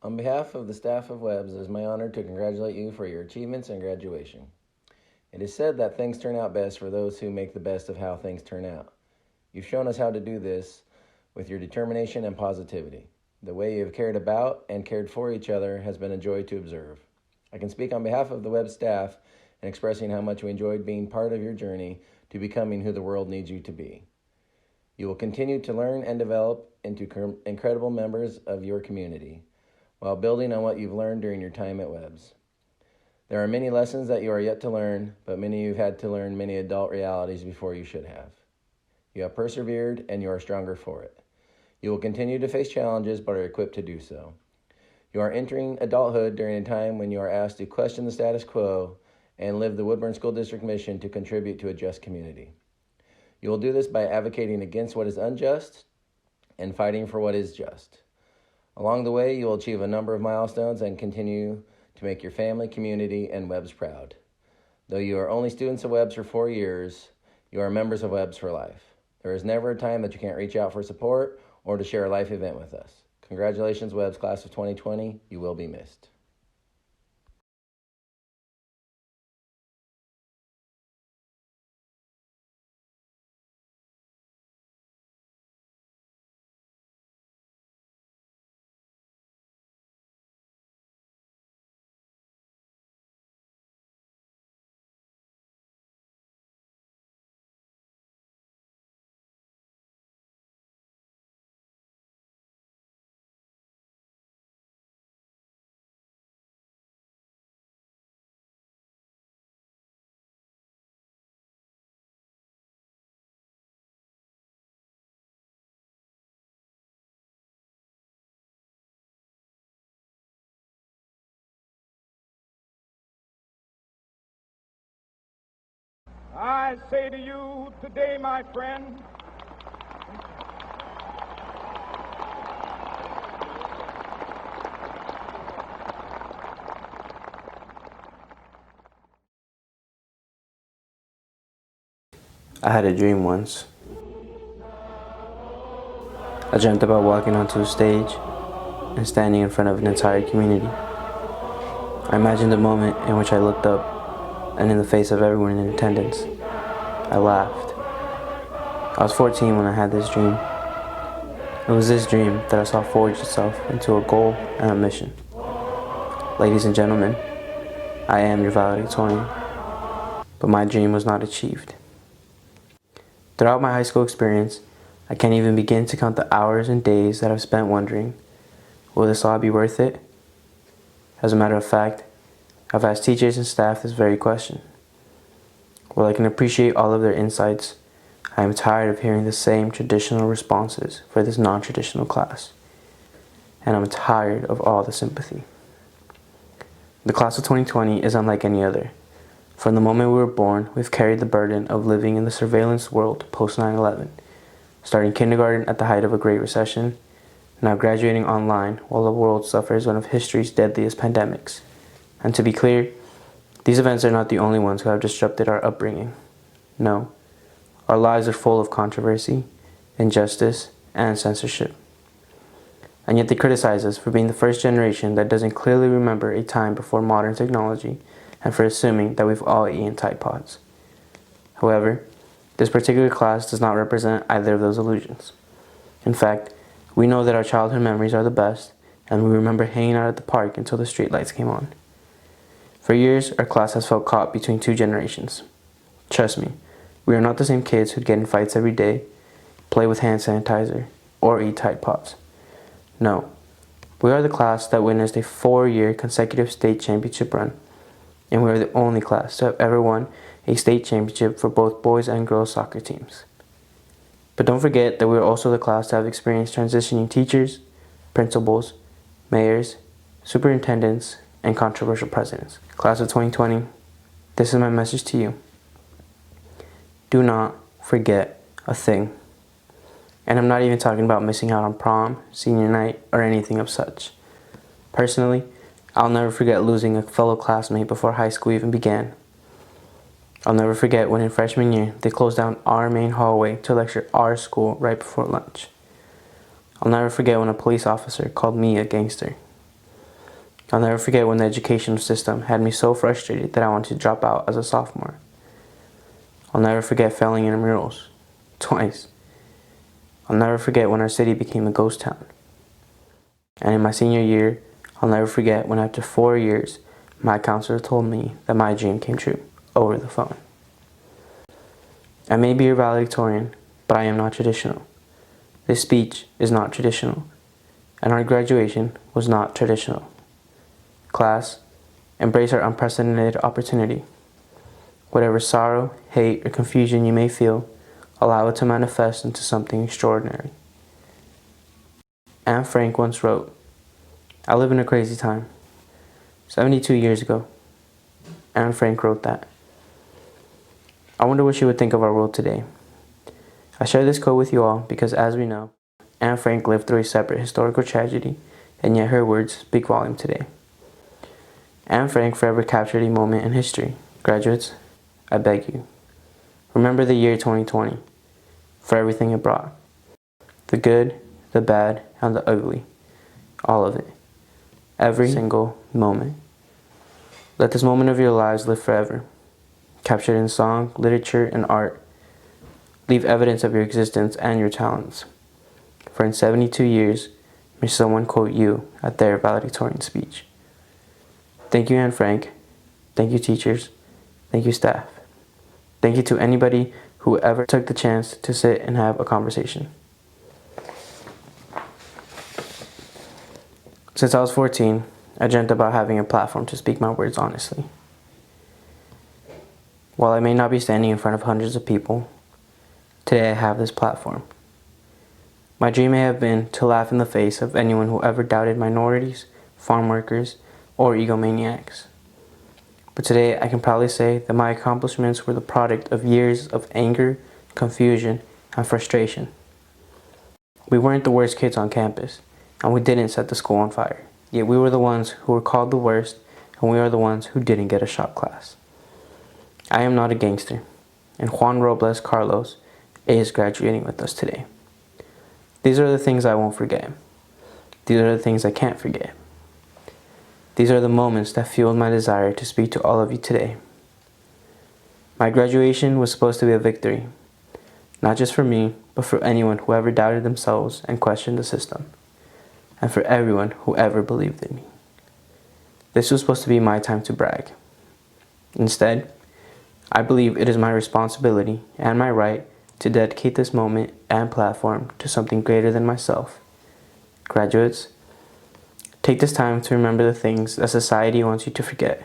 On behalf of the staff of WeBSS, it is my honor to congratulate you for your achievements and graduation. It is said that things turn out best for those who make the best of how things turn out. You've shown us how to do this with your determination and positivity. The way you have cared about and cared for each other has been a joy to observe. I can speak on behalf of the WeBSS staff in expressing how much we enjoyed being part of your journey to becoming who the world needs you to be. You will continue to learn and develop into incredible members of your community while building on what you've learned during your time at WeBSS. There are many lessons that you are yet to learn, but many of you have had to learn many adult realities before you should have. You have persevered and you are stronger for it. You will continue to face challenges, but are equipped to do so. You are entering adulthood during a time when you are asked to question the status quo and live the Woodburn School District mission to contribute to a just community. You will do this by advocating against what is unjust and fighting for what is just. Along the way, you will achieve a number of milestones and continue to make your family, community, and WeBSS proud. Though you are only students of WeBSS for 4 years, you are members of WeBSS for life. There is never a time that you can't reach out for support or to share a life event with us. Congratulations, WeBSS Class of 2020. You will be missed. I say to you today, my friend, I had a dream once. I dreamt about walking onto a stage and standing in front of an entire community. I imagined a moment in which I looked up, and in the face of everyone in attendance, I laughed. I was 14 when I had this dream. It was this dream that I saw forge itself into a goal and a mission. Ladies and gentlemen, I am your valedictorian, but my dream was not achieved. Throughout my high school experience, I can't even begin to count the hours and days that I've spent wondering, will this all be worth it? As a matter of fact, I've asked teachers and staff this very question. While I can appreciate all of their insights, I am tired of hearing the same traditional responses for this non-traditional class. And I'm tired of all the sympathy. The class of 2020 is unlike any other. From the moment we were born, we've carried the burden of living in the surveillance world post 9/11, starting kindergarten at the height of a Great Recession, now graduating online while the world suffers one of history's deadliest pandemics. And to be clear, these events are not the only ones who have disrupted our upbringing. No, our lives are full of controversy, injustice, and censorship. And yet they criticize us for being the first generation that doesn't clearly remember a time before modern technology, and for assuming that we've all eaten Tide Pods. However, this particular class does not represent either of those illusions. In fact, we know that our childhood memories are the best, and we remember hanging out at the park until the streetlights came on. For years, our class has felt caught between two generations. Trust me, we are not the same kids who'd get in fights every day, play with hand sanitizer, or eat Tide Pods. No, we are the class that witnessed a 4-year consecutive state championship run, and we are the only class to have ever won a state championship for both boys and girls soccer teams. But don't forget that we are also the class to have experienced transitioning teachers, principals, mayors, superintendents, and controversial presidents. Class of 2020, this is my message to you. Do not forget a thing. And I'm not even talking about missing out on prom, senior night, or anything of such. Personally, I'll never forget losing a fellow classmate before high school even began. I'll never forget when in freshman year, they closed down our main hallway to lecture our school right before lunch. I'll never forget when a police officer called me a gangster. I'll never forget when the educational system had me so frustrated that I wanted to drop out as a sophomore. I'll never forget failing in murals. Twice. I'll never forget when our city became a ghost town. And in my senior year, I'll never forget when after 4 years, my counselor told me that my dream came true over the phone. I may be your valedictorian, but I am not traditional. This speech is not traditional, and our graduation was not traditional. Class, embrace our unprecedented opportunity. Whatever sorrow, hate, or confusion you may feel, allow it to manifest into something extraordinary. Anne Frank once wrote, "I live in a crazy time." 72 years ago, Anne Frank wrote that. I wonder what she would think of our world today. I share this quote with you all because, as we know, Anne Frank lived through a separate historical tragedy, and yet her words speak volume today. Anne Frank forever captured a moment in history. Graduates, I beg you, remember the year 2020 for everything it brought. The good, the bad, and the ugly. All of it. Every single moment. Let this moment of your lives live forever. Captured in song, literature, and art. Leave evidence of your existence and your talents. For in 72 years, may someone quote you at their valedictorian speech. Thank you, Anne Frank. Thank you, teachers. Thank you, staff. Thank you to anybody who ever took the chance to sit and have a conversation. Since I was 14, I dreamt about having a platform to speak my words honestly. While I may not be standing in front of hundreds of people, today I have this platform. My dream may have been to laugh in the face of anyone who ever doubted minorities, farm workers, or egomaniacs. But today I can proudly say that my accomplishments were the product of years of anger, confusion, and frustration. We weren't the worst kids on campus, and we didn't set the school on fire. Yet we were the ones who were called the worst, and we are the ones who didn't get a shop class. I am not a gangster, and Juan Robles Carlos is graduating with us today. These are the things I won't forget. These are the things I can't forget. These are the moments that fueled my desire to speak to all of you today. My graduation was supposed to be a victory, not just for me, but for anyone who ever doubted themselves and questioned the system, and for everyone who ever believed in me. This was supposed to be my time to brag. Instead, I believe it is my responsibility and my right to dedicate this moment and platform to something greater than myself. Graduates, take this time to remember the things that society wants you to forget.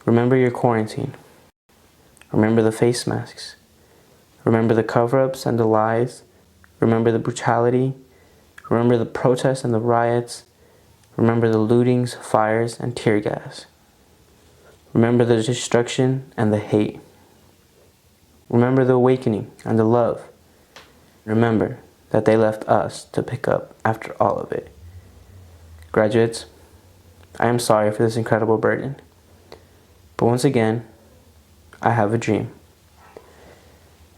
Remember your quarantine. Remember the face masks. Remember the cover-ups and the lies. Remember the brutality. Remember the protests and the riots. Remember the lootings, fires, and tear gas. Remember the destruction and the hate. Remember the awakening and the love. Remember that they left us to pick up after all of it. Graduates, I am sorry for this incredible burden. But once again, I have a dream.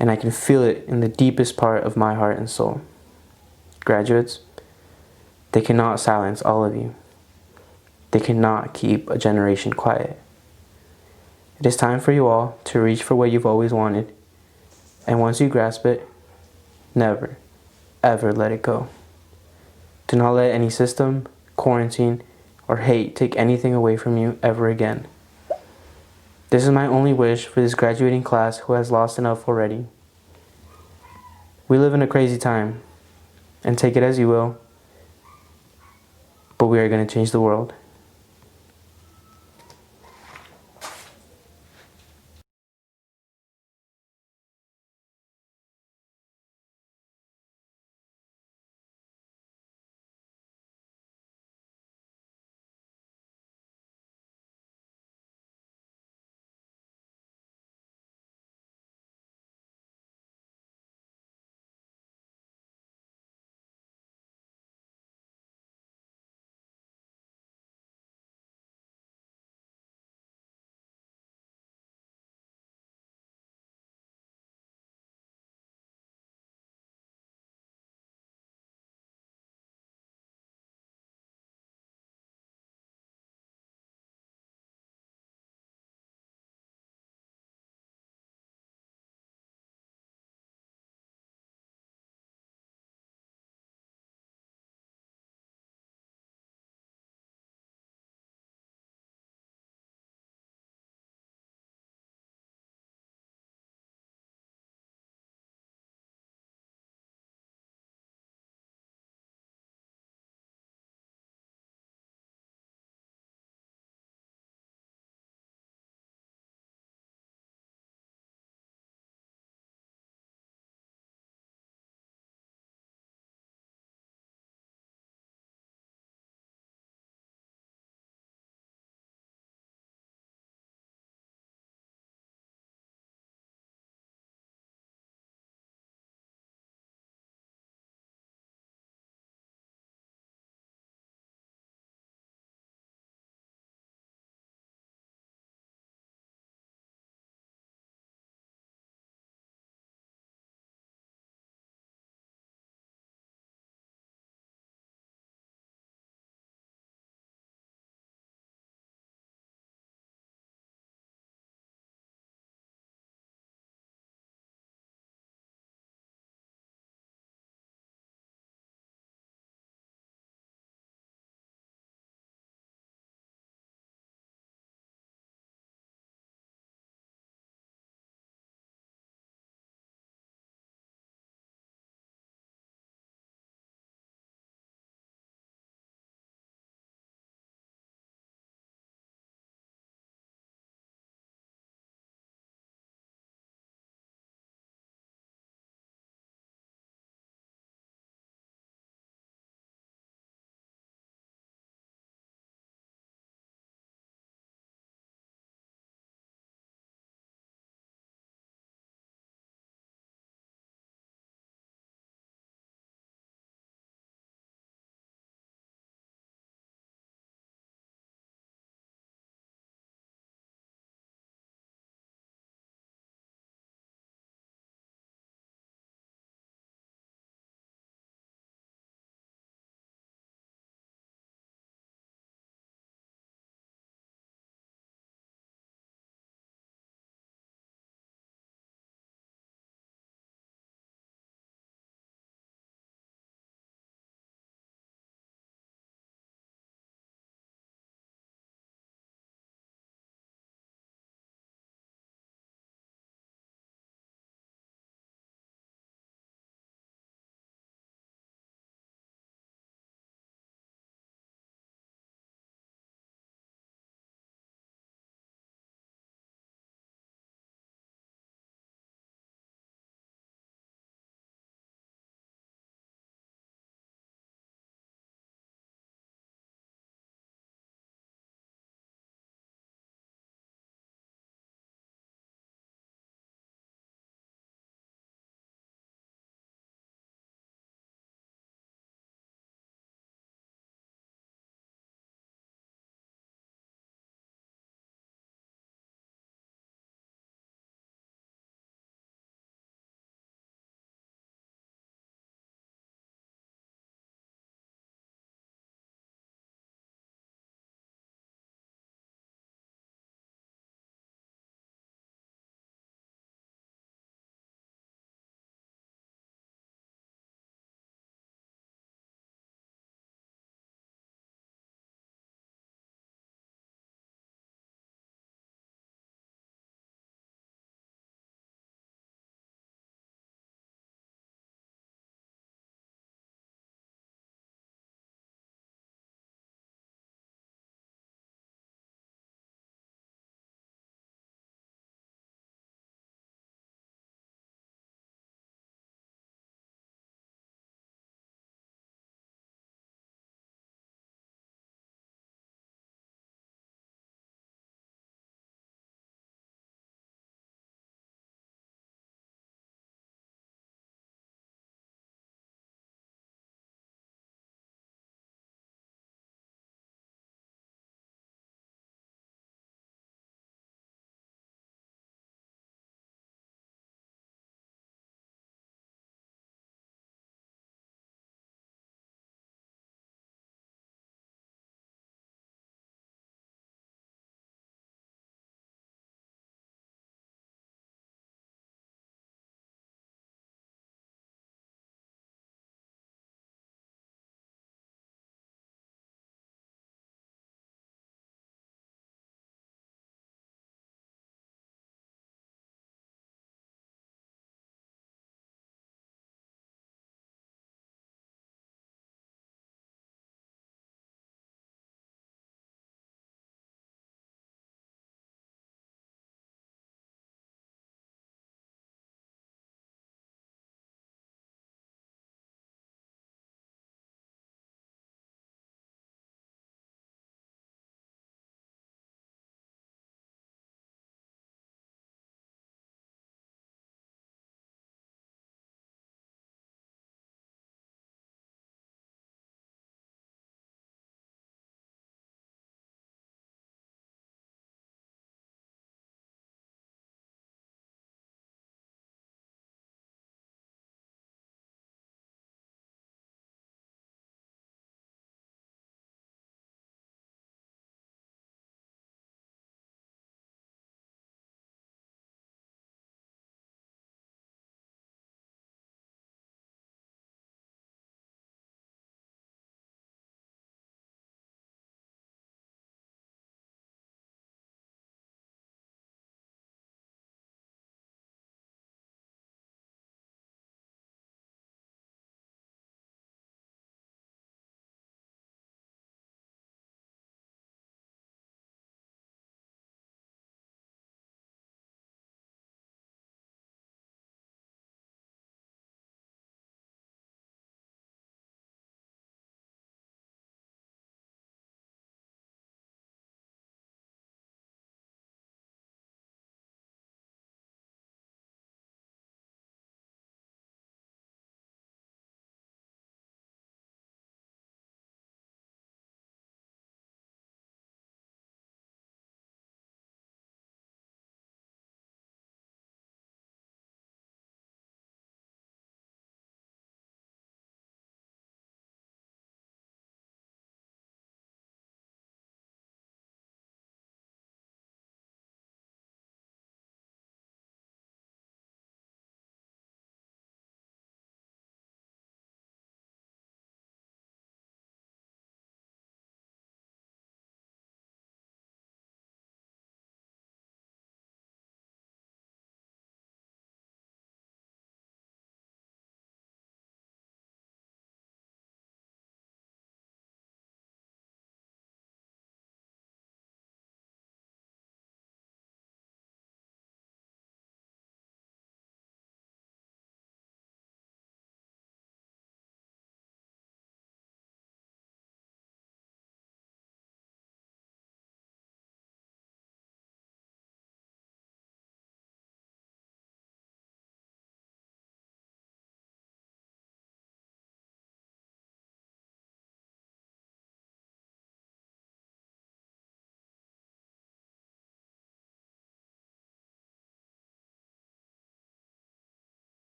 And I can feel it in the deepest part of my heart and soul. Graduates, they cannot silence all of you. They cannot keep a generation quiet. It is time for you all to reach for what you've always wanted. And once you grasp it, never, ever let it go. Do not let any system, quarantine, or hate take anything away from you ever again. This is my only wish for this graduating class who has lost enough already. We live in a crazy time, and take it as you will, but we are going to change the world.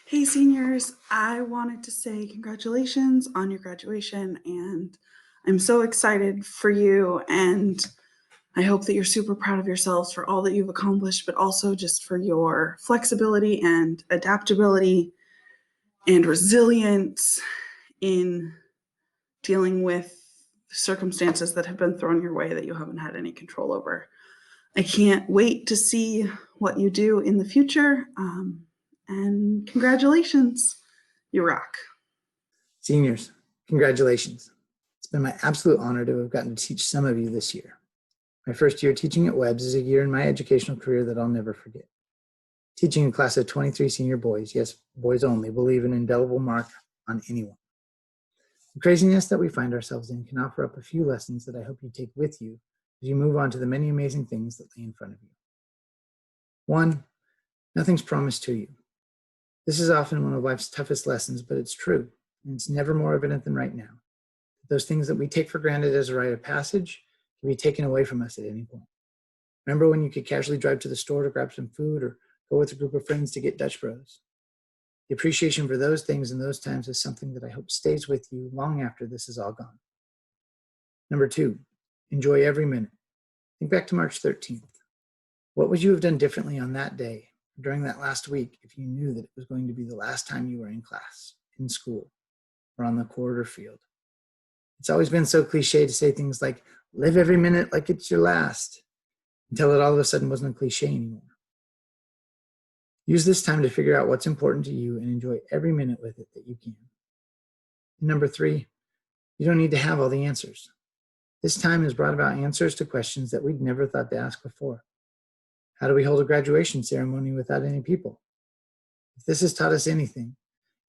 Hey, seniors, I wanted to say congratulations on your graduation, and I'm so excited for you. And I hope that you're super proud of yourselves for all that you've accomplished, but also just for your flexibility and adaptability and resilience in dealing with circumstances that have been thrown your way that you haven't had any control over. I can't wait to see what you do in the future. And congratulations. You rock. Seniors, congratulations. It's been my absolute honor to have gotten to teach some of you this year. My first year teaching at WeBSS is a year in my educational career that I'll never forget. Teaching a class of 23 senior boys, yes, boys only, will leave an indelible mark on anyone. The craziness that we find ourselves in can offer up a few lessons that I hope you take with you as you move on to the many amazing things that lay in front of you. 1, nothing's promised to you. This is often one of life's toughest lessons, but it's true, and it's never more evident than right now. Those things that we take for granted as a rite of passage can be taken away from us at any point. Remember when you could casually drive to the store to grab some food or go with a group of friends to get Dutch Bros? The appreciation for those things in those times is something that I hope stays with you long after this is all gone. Number 2, enjoy every minute. Think back to March 13th. What would you have done differently on that day or during that last week if you knew that it was going to be the last time you were in class, in school, or on the court or field? It's always been so cliche to say things like, live every minute like it's your last, until it all of a sudden wasn't a cliche anymore. Use this time to figure out what's important to you and enjoy every minute with it that you can. And number 3, you don't need to have all the answers. This time has brought about answers to questions that we'd never thought to ask before. How do we hold a graduation ceremony without any people? If this has taught us anything,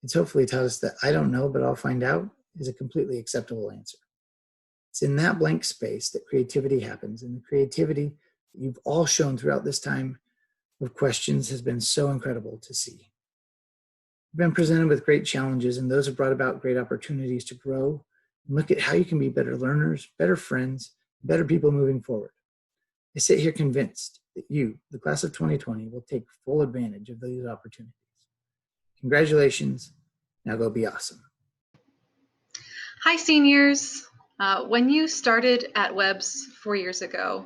it's hopefully taught us that I don't know, but I'll find out is a completely acceptable answer. It's in that blank space that creativity happens, and the creativity that you've all shown throughout this time of questions has been so incredible to see. You've been presented with great challenges, and those have brought about great opportunities to grow and look at how you can be better learners, better friends, better people moving forward. I sit here convinced that you, the class of 2020, will take full advantage of these opportunities. Congratulations. Now go be awesome. Hi, seniors. When you started at WeBSS 4 years ago,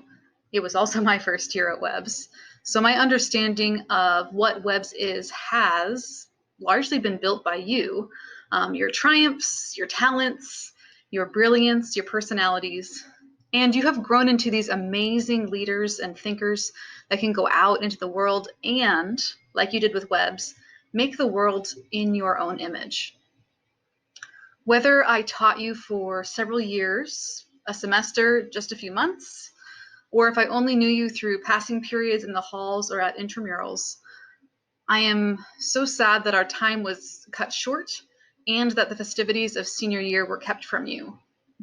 it was also my first year at WeBSS. So my understanding of what WeBSS is has largely been built by you. Your triumphs, your talents, your brilliance, your personalities, and you have grown into these amazing leaders and thinkers that can go out into the world and, like you did with WeBSS, make the world in your own image. Whether I taught you for several years, a semester, just a few months, or if I only knew you through passing periods in the halls or at intramurals, I am so sad that our time was cut short and that the festivities of senior year were kept from you.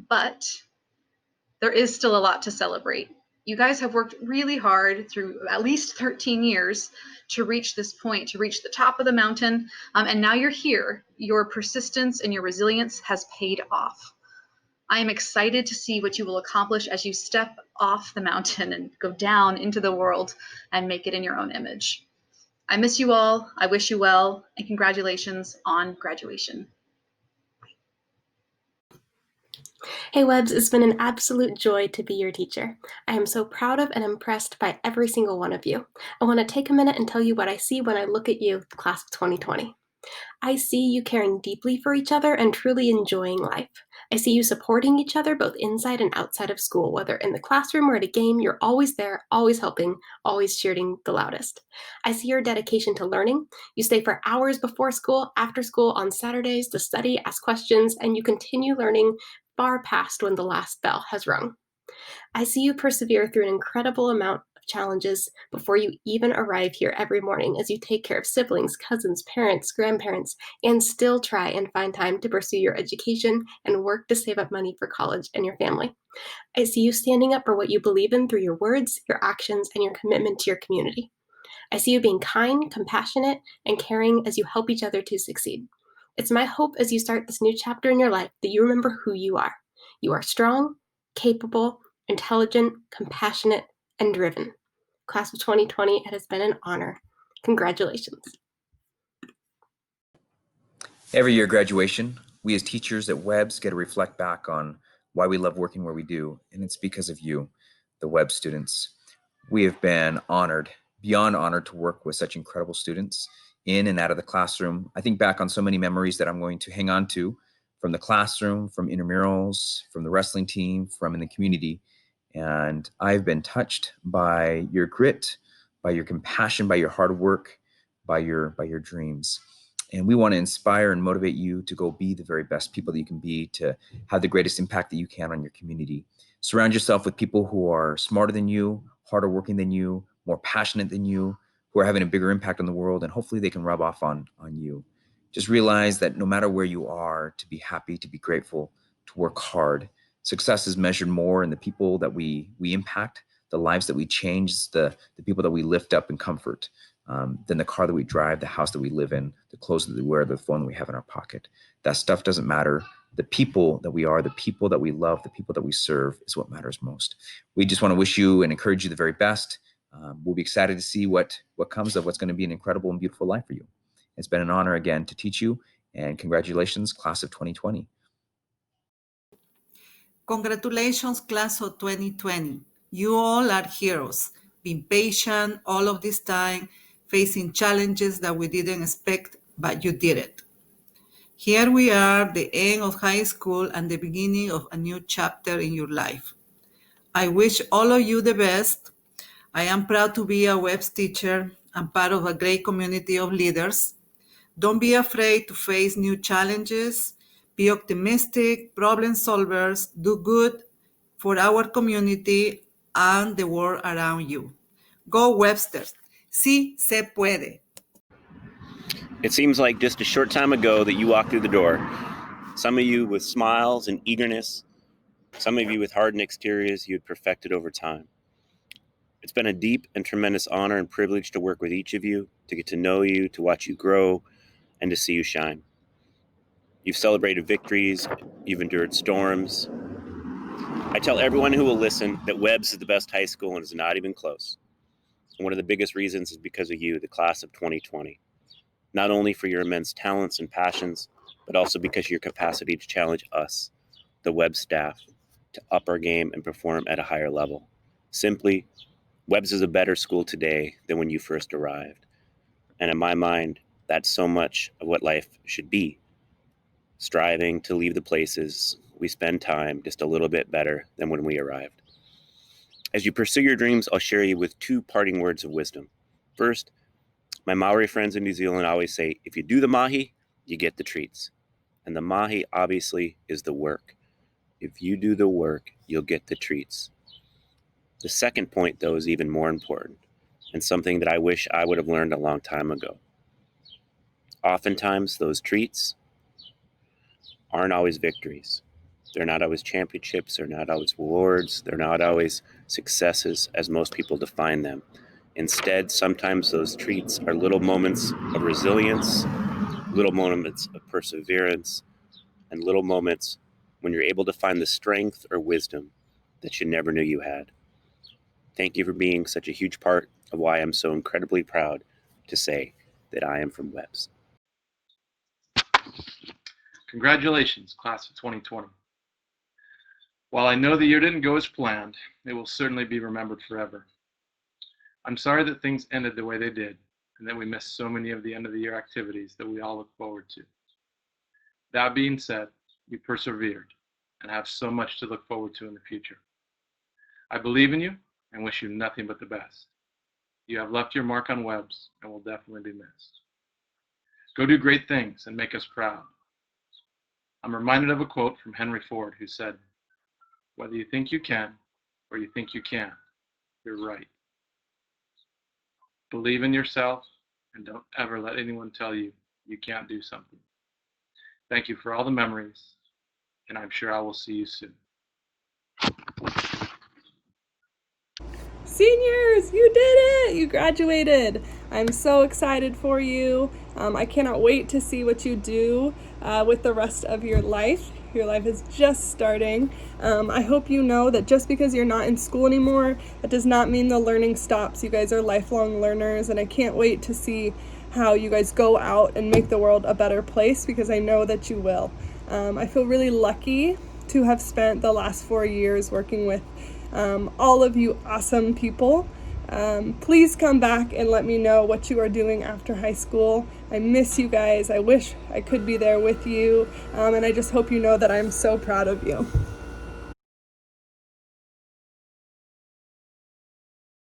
But there is still a lot to celebrate. You guys have worked really hard through at least 13 years to reach this point, to reach the top of the mountain, and now you're here. Your persistence and your resilience has paid off. I am excited to see what you will accomplish as you step off the mountain and go down into the world and make it in your own image. I miss you all, I wish you well, and congratulations on graduation. Hey Webs, it's been an absolute joy to be your teacher. I am so proud of and impressed by every single one of you. I want to take a minute and tell you what I see when I look at you, the class of 2020. I see you caring deeply for each other and truly enjoying life. I see you supporting each other both inside and outside of school, whether in the classroom or at a game, you're always there, always helping, always cheering the loudest. I see your dedication to learning. You stay for hours before school, after school, on Saturdays to study, ask questions, and you continue learning far past when the last bell has rung. I see you persevere through an incredible amount of challenges before you even arrive here every morning as you take care of siblings, cousins, parents, grandparents, and still try and find time to pursue your education and work to save up money for college and your family. I see you standing up for what you believe in through your words, your actions, and your commitment to your community. I see you being kind, compassionate, and caring as you help each other to succeed. It's my hope as you start this new chapter in your life that you remember who you are. You are strong, capable, intelligent, compassionate, and driven. Class of 2020, it has been an honor. Congratulations. Every year at graduation, we as teachers at WEBS get to reflect back on why we love working where we do, and it's because of you, the WEBS students. We have been honored, beyond honored, to work with such incredible students in and out of the classroom. I think back on so many memories that I'm going to hang on to from the classroom, from intramurals, from the wrestling team, from in the community. And I've been touched by your grit, by your compassion, by your hard work, by your dreams. And we want to inspire and motivate you to go be the very best people that you can be, to have the greatest impact that you can on your community. Surround yourself with people who are smarter than you, harder working than you, more passionate than you, who are having a bigger impact on the world, and hopefully they can rub off on you. Just realize that no matter where you are, to be happy, to be grateful, to work hard. Success is measured more in the people that we impact, the lives that we change, the people that we lift up in comfort, than the car that we drive, the house that we live in, the clothes that we wear, the phone that we have in our pocket. That stuff doesn't matter. The people that we are, the people that we love, the people that we serve is what matters most. We just want to wish you and encourage you the very best. We'll be excited to see what comes of what's going to be an incredible and beautiful life for you. It's been an honor again to teach you, and congratulations, class of 2020. Congratulations, class of 2020. You all are heroes. Been patient all of this time, facing challenges that we didn't expect, but you did it. Here we are, the end of high school and the beginning of a new chapter in your life. I wish all of you the best. I am proud to be a WEBS teacher and part of a great community of leaders. Don't be afraid to face new challenges. Be optimistic, problem solvers, do good for our community and the world around you. Go Websters. Sí se puede. It seems like just a short time ago that you walked through the door. Some of you with smiles and eagerness, some of you with hardened exteriors you had perfected over time. It's been a deep and tremendous honor and privilege to work with each of you, to get to know you, to watch you grow, and to see you shine. You've celebrated victories, you've endured storms. I tell everyone who will listen that WEBS is the best high school and it's not even close. And one of the biggest reasons is because of you, the class of 2020. Not only for your immense talents and passions, but also because of your capacity to challenge us, the WEBS staff, to up our game and perform at a higher level. Simply, WEBS is a better school today than when you first arrived. And in my mind, that's so much of what life should be. Striving to leave the places we spend time just a little bit better than when we arrived. As you pursue your dreams, I'll share you with two parting words of wisdom. First, my Maori friends in New Zealand always say, if you do the mahi, you get the treats. And the mahi obviously is the work. If you do the work, you'll get the treats. The second point, though, is even more important, and something that I wish I would have learned a long time ago. Oftentimes, those treats aren't always victories. They're not always championships, they're not always awards, they're not always successes as most people define them. Instead, sometimes those treats are little moments of resilience, little moments of perseverance, and little moments when you're able to find the strength or wisdom that you never knew you had. Thank you for being such a huge part of why I'm so incredibly proud to say that I am from WEBS. Congratulations, class of 2020. While I know the year didn't go as planned, it will certainly be remembered forever. I'm sorry that things ended the way they did, and that we missed so many of the end of the year activities that we all look forward to. That being said, you persevered and have so much to look forward to in the future. I believe in you and wish you nothing but the best. You have left your mark on WEBS and will definitely be missed. Go do great things and make us proud. I'm reminded of a quote from Henry Ford who said, "Whether you think you can or you think you can't, you're right." Believe in yourself and don't ever let anyone tell you you can't do something. Thank you for all the memories, and I'm sure I will see you soon. Seniors, you did it! You graduated. I'm so excited for you. I cannot wait to see what you do with the rest of your life. Your life is just starting. I hope you know that just because you're not in school anymore, that does not mean the learning stops. You guys are lifelong learners, and I can't wait to see how you guys go out and make the world a better place, because I know that you will. I feel really lucky to have spent the last 4 years working with all of you awesome people. Please come back and let me know what you are doing after high school. I miss you guys. I wish I could be there with you. And I just hope you know that I'm so proud of you.